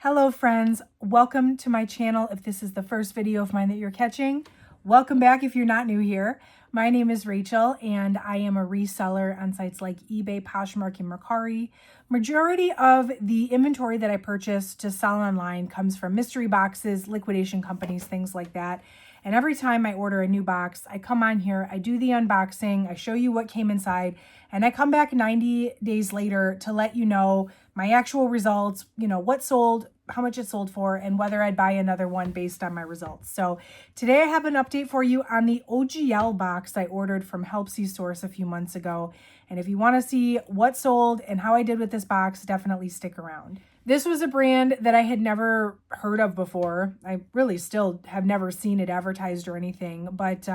Hello friends, welcome to my channel. If this is the first video of mine that you're catching, welcome back if you're not new here. My name is Rachel and I am a reseller on sites like eBay, Poshmark, and Mercari. Majority of the inventory that I purchase to sell online comes from mystery boxes, liquidation companies, things like that. And every time I order a new box, I come on here, I do the unboxing, I show you what came inside, and I come back 90 days later to let you know my actual results, what sold, how much it sold for, and whether I'd buy another one based on my results. So today I have an update for you on the OGL box I ordered from Helpsy source a few months ago. And if you want to see what sold and how I did with this box, definitely stick around. This was a brand that I had never heard of before. I really still have never seen it advertised or anything, but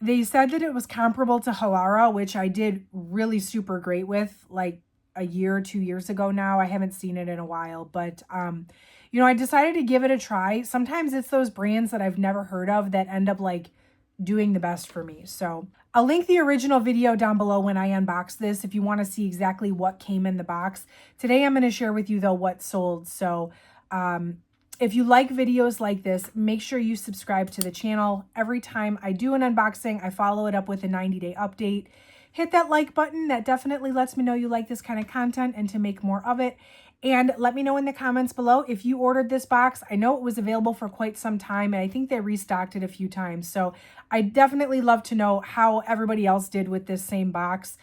they said that it was comparable to Halara, which I did really super great with like a year or 2 years ago now. I haven't seen it in a while, but I decided to give it a try. Sometimes it's those brands that I've never heard of that end up like doing the best for me. So I'll link the original video down below when I unbox this if you want to see exactly what came in the box. Today I'm going to share with you though what sold. So if you like videos like this, make sure you subscribe to the channel. Every time I do an unboxing, I follow it up with a 90-day update. Hit that like button. That definitely lets me know you like this kind of content and to make more of it. And let me know in the comments below if you ordered this box. I know it was available for quite some time, and I think they restocked it a few times. So I definitely love to know how everybody else did with this same box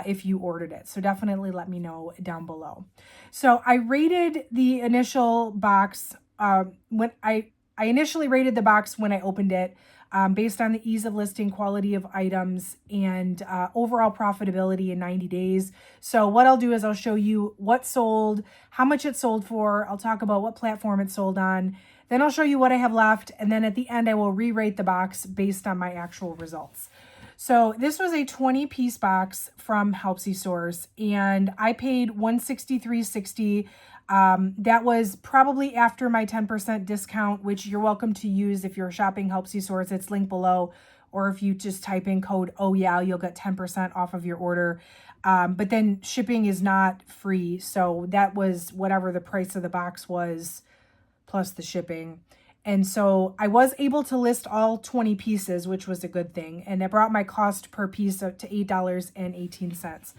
if you ordered it. So definitely let me know down below. So I rated the initial box when I initially rated the box when I opened it. Based on the ease of listing, quality of items, and overall profitability in 90 days. So what I'll do is I'll show you what sold, how much it sold for. I'll talk about what platform it sold on. Then I'll show you what I have left. And then at the end, I will re-rate the box based on my actual results. So this was a 20-piece box from Helpsy Source, and I paid $163.60. That was probably after my 10% discount, which you're welcome to use if you're shopping Helpsy Source. It's linked below, or if you just type in code OGL, you'll get 10% off of your order. But then shipping is not free, so that was whatever the price of the box was plus the shipping. And so I was able to list all 20 pieces, which was a good thing. And it brought my cost per piece up to $8.18.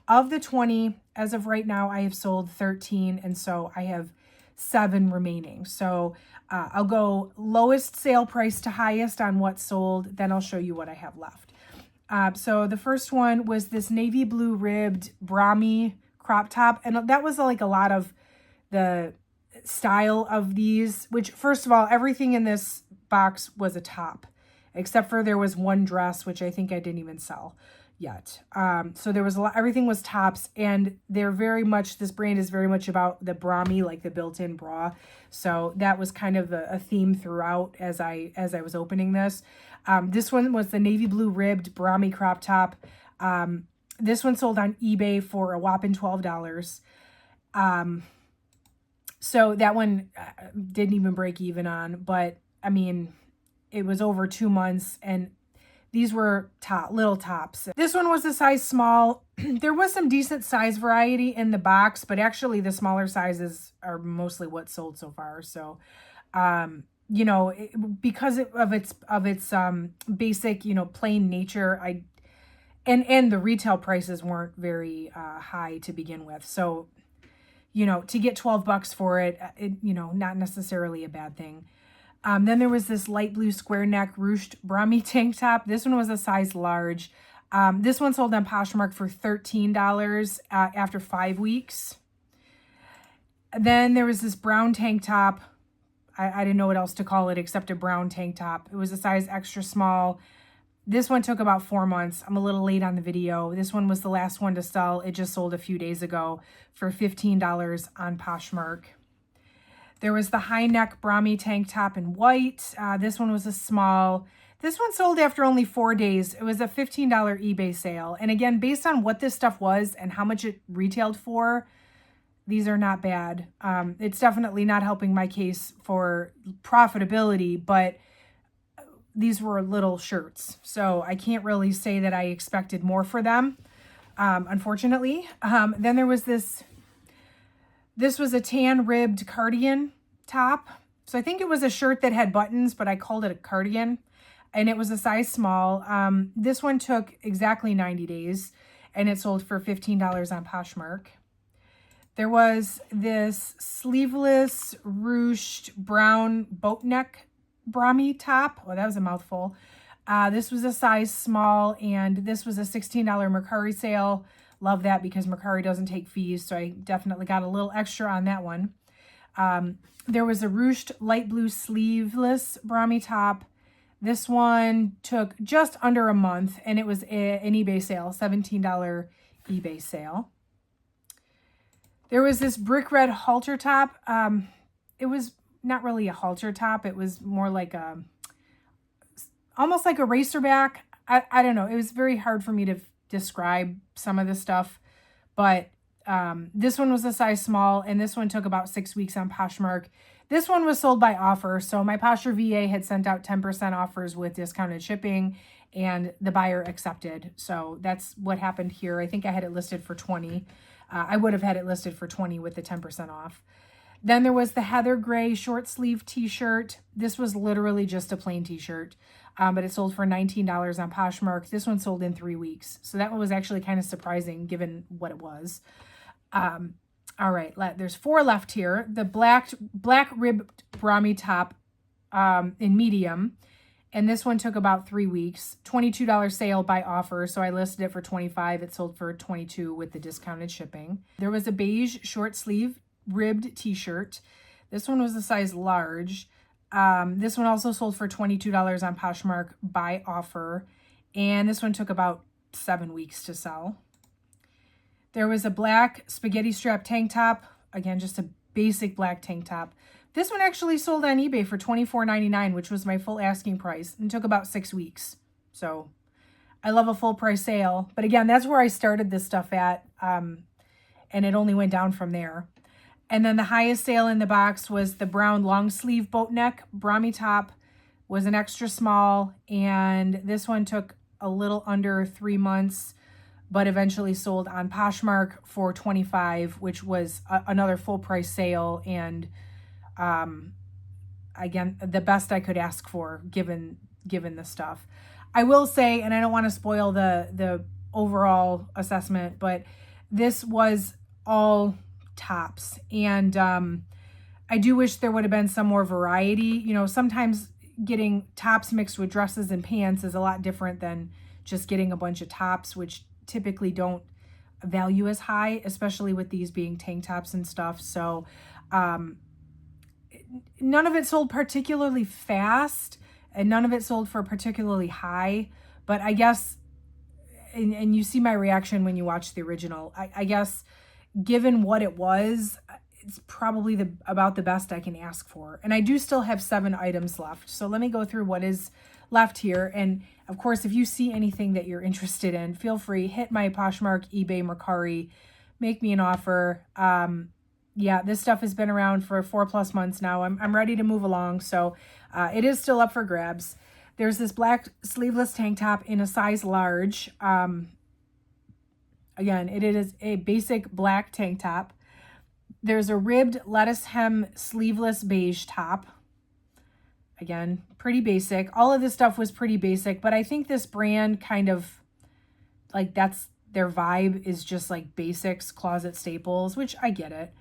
Of the 20, as of right now, I have sold 13. And so I have 7 remaining. So I'll go lowest sale price to highest on what sold. Then I'll show you what I have left. So the first one was this navy blue ribbed Brahmi crop top. And that was like a lot of the style of these, which first of all, everything in this box was a top, except for there was one dress, which I think I didn't even sell yet. So there was a lot, everything was tops, and they're very much, this brand is very much about the Brahmi, like the built-in bra. So that was kind of a theme throughout as I was opening this. This one was the navy blue ribbed Brahmi crop top. This one sold on eBay for a whopping $12. So that one didn't even break even on, but I mean, it was over 2 months, and these were little tops. This one was a size small. There was some decent size variety in the box, but actually the smaller sizes are mostly what sold so far. So, because of its basic, plain nature, and the retail prices weren't very high to begin with. So, to get $12 for it, not necessarily a bad thing. Then there was this light blue square neck ruched Brahmi tank top. This one was a size large. This one sold on Poshmark for $13 after 5 weeks. Then there was this brown tank top. I didn't know what else to call it except a brown tank top. It was a size extra small. This one took about 4 months. I'm a little late on the video. This one was the last one to sell. It just sold a few days ago for $15 on Poshmark. There was the high neck Brahmi tank top in white. This one was a small. This one sold after only 4 days. It was a $15 eBay sale. And again, based on what this stuff was and how much it retailed for, these are not bad. It's definitely not helping my case for profitability, but these were little shirts, so I can't really say that I expected more for them, unfortunately. Then there was this This was a tan ribbed cardigan top. So I think it was a shirt that had buttons, but I called it a cardigan. And it was a size small. This one took exactly 90 days, and it sold for $15 on Poshmark. There was this sleeveless ruched brown boat neck Brahmi top. Oh, that was a mouthful. This was a size small, and this was a $16 Mercari sale. Love that because Mercari doesn't take fees, so I definitely got a little extra on that one. There was a ruched light blue sleeveless Brahmi top. This one took just under a month, and it was an eBay sale, $17 eBay sale. There was this brick red halter top. It was not really a halter top. It was more like almost like a racerback. I don't know. It was very hard for me to describe some of this stuff, but this one was a size small, and this one took about 6 weeks on Poshmark. This one was sold by offer, so my Posher VA had sent out 10% offers with discounted shipping, and the buyer accepted. So that's what happened here. I think I had it listed for 20. I would have had it listed for 20 with the 10% off. Then there was the heather gray short sleeve t-shirt. This was literally just a plain t-shirt, but it sold for $19 on Poshmark. This one sold in 3 weeks. So that one was actually kind of surprising given what it was. All right, there's 4 left here. The black ribbed Brahmi top in medium. And this one took about 3 weeks. $22 sale by offer, so I listed it for $25. It sold for $22 with the discounted shipping. There was a beige short sleeve ribbed t-shirt. This one was a size large. This one also sold for $22 on Poshmark by offer. And this one took about 7 weeks to sell. There was a black spaghetti strap tank top. Again, just a basic black tank top. This one actually sold on eBay for $24.99, which was my full asking price, and took about 6 weeks. So I love a full price sale. But again, that's where I started this stuff at, and it only went down from there. And then the highest sale in the box was the brown long sleeve boat neck Brahmi top. Was an extra small, and this one took a little under 3 months, but eventually sold on Poshmark for $25, which was another full price sale, and again, the best I could ask for given the stuff. I will say, and I don't want to spoil the overall assessment, but this was all tops, and I do wish there would have been some more variety. You know, sometimes getting tops mixed with dresses and pants is a lot different than just getting a bunch of tops, which typically don't value as high, especially with these being tank tops and stuff. So none of it sold particularly fast, and none of it sold for particularly high. But I guess, and you see my reaction when you watch the original, I guess given what it was, it's probably about the best I can ask for. And I do still have 7 items left. So let me go through what is left here. And of course, if you see anything that you're interested in, feel free, hit my Poshmark, eBay, Mercari, make me an offer. Yeah, this stuff has been around for 4+ months now. I'm ready to move along. So it is still up for grabs. There's this black sleeveless tank top in a size large. Again, it is a basic black tank top. There's a ribbed lettuce hem sleeveless beige top. Again, pretty basic. All of this stuff was pretty basic, but I think this brand kind of, like, that's their vibe, is just like basics, closet staples, which I get it.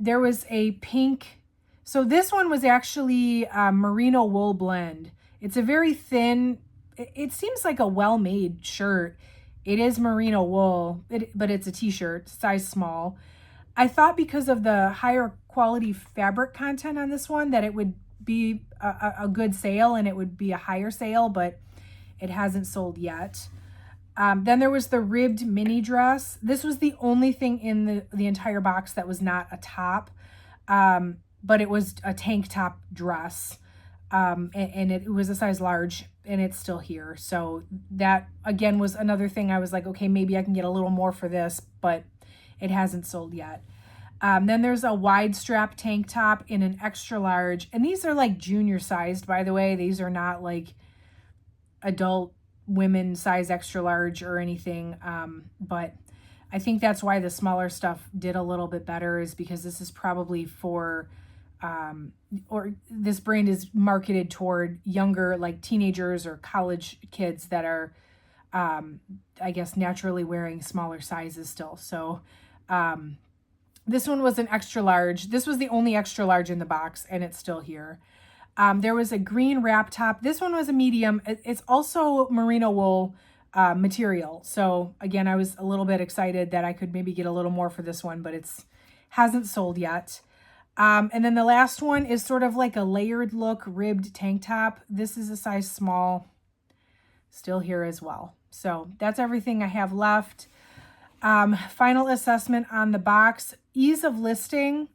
There was a pink, so this one was actually a merino wool blend. It's a very thin, it seems like a well-made shirt. It is merino wool, but it's a t-shirt, size small. I thought because of the higher quality fabric content on this one that it would be a good sale and it would be a higher sale, but it hasn't sold yet. Then there was the ribbed mini dress. This was the only thing in the entire box that was not a top, but it was a tank top dress. And it was a size large, and it's still here. So that, again, was another thing I was like, okay, maybe I can get a little more for this, but it hasn't sold yet. Then there's a wide strap tank top in an extra large. And these are like junior sized, by the way. These are not like adult women size extra large or anything. But I think that's why the smaller stuff did a little bit better, is because this is probably for, or this brand is marketed toward younger, like teenagers or college kids that are, I guess, naturally wearing smaller sizes still. So this one was an extra large. This was the only extra large in the box, and it's still here. There was a green wrap top. This one was a medium. It's also merino wool material. So again, I was a little bit excited that I could maybe get a little more for this one, but hasn't sold yet. And then the last one is sort of like a layered look ribbed tank top. This is a size small, still here as well. So that's everything I have left. Final assessment on the box. Ease of listing.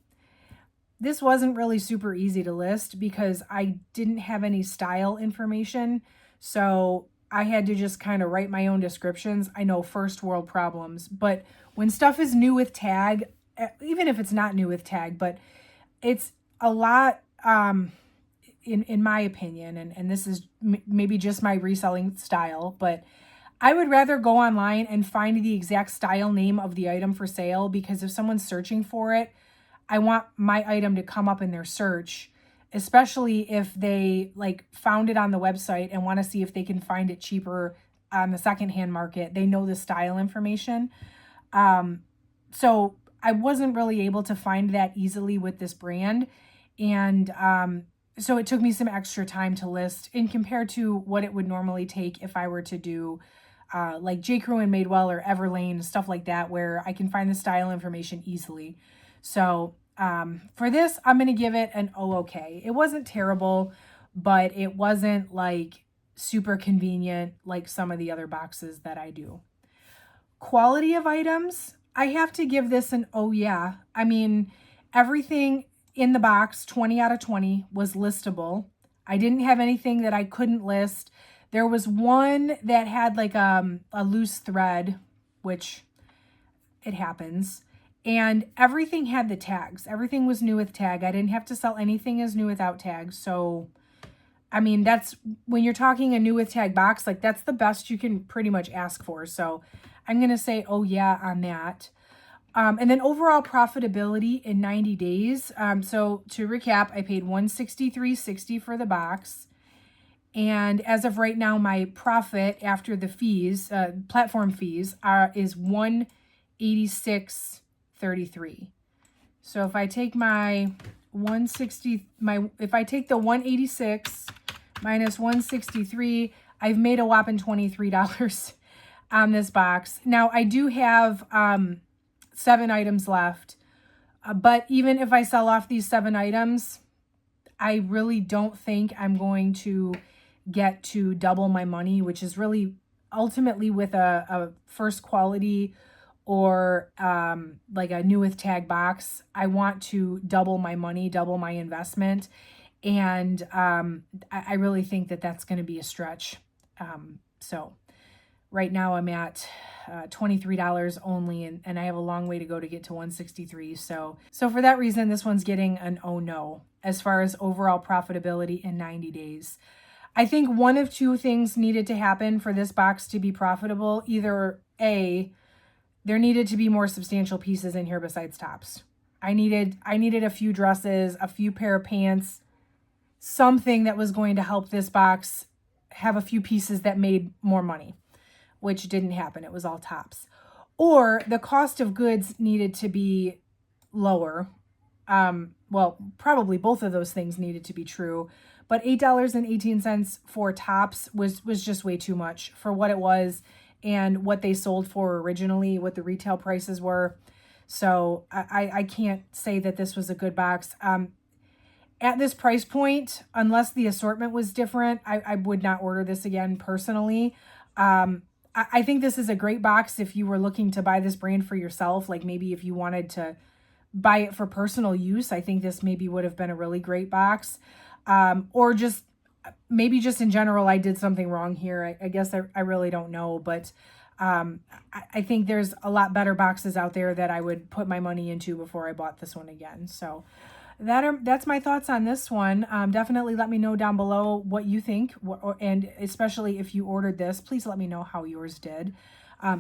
This wasn't really super easy to list because I didn't have any style information. So I had to just kind of write my own descriptions. I know, first world problems, but when stuff is new with tag, even if it's not new with tag, but it's a lot, in my opinion, and this is maybe just my reselling style, but I would rather go online and find the exact style name of the item for sale, because if someone's searching for it, I want my item to come up in their search, especially if they like found it on the website and want to see if they can find it cheaper on the secondhand market. They know the style information. So I wasn't really able to find that easily with this brand. And so it took me some extra time to list in compared to what it would normally take if I were to do like J. Crew and Madewell or Everlane, stuff like that, where I can find the style information easily. So for this, I'm going to give it an okay. It wasn't terrible, but it wasn't like super convenient like some of the other boxes that I do. Quality of items, I have to give this an oh yeah. I mean, everything in the box, 20 out of 20, was listable. I didn't have anything that I couldn't list. There was one that had like a loose thread, which it happens. And everything had the tags. Everything was new with tag. I didn't have to sell anything as new without tags. So, I mean, that's when you're talking a new with tag box, like that's the best you can pretty much ask for. So I'm going to say, oh yeah, on that. And then overall profitability in 90 days. So to recap, I paid $163.60 for the box. And as of right now, my profit after the fees, platform fees, is $186.33. So if I take my if I take the 186 minus 163, I've made a whopping $23 on this box. Now I do have 7 items left, but even if I sell off these 7 items, I really don't think I'm going to get to double my money, which is really ultimately with a first quality or like a new with tag box. I want to double my money, double my investment. And I really think that that's going to be a stretch. So right now I'm at $23 only, and I have a long way to go to get to 163. So for that reason, this one's getting an oh no as far as overall profitability in 90 days. I think one of two things needed to happen for this box to be profitable. Either A, there needed to be more substantial pieces in here besides tops. I needed a few dresses, a few pair of pants, something that was going to help this box have a few pieces that made more money, which didn't happen. It was all tops. Or the cost of goods needed to be lower. Well, probably both of those things needed to be true, but $8.18 for tops was just way too much for what it was and what they sold for originally, what the retail prices were. So I can't say that this was a good box. At this price point, unless the assortment was different, I would not order this again personally. I think this is a great box if you were looking to buy this brand for yourself. Like maybe if you wanted to buy it for personal use, I think this maybe would have been a really great box. Or just maybe just in general, I did something wrong here. I guess I really don't know, but I think there's a lot better boxes out there that I would put my money into before I bought this one again. So that's my thoughts on this one. Definitely let me know down below what you think, and especially if you ordered this, please let me know how yours did.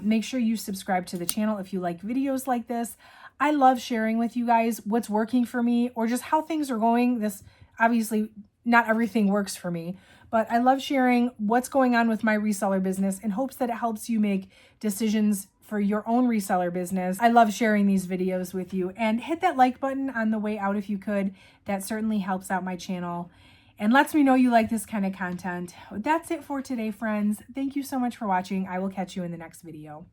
Make sure you subscribe to the channel if you like videos like this. I love sharing with you guys what's working for me or just how things are going. This obviously not everything works for me, but I love sharing what's going on with my reseller business in hopes that it helps you make decisions for your own reseller business. I love sharing these videos with you, and hit that like button on the way out if you could. That certainly helps out my channel and lets me know you like this kind of content. That's it for today, friends. Thank you so much for watching. I will catch you in the next video.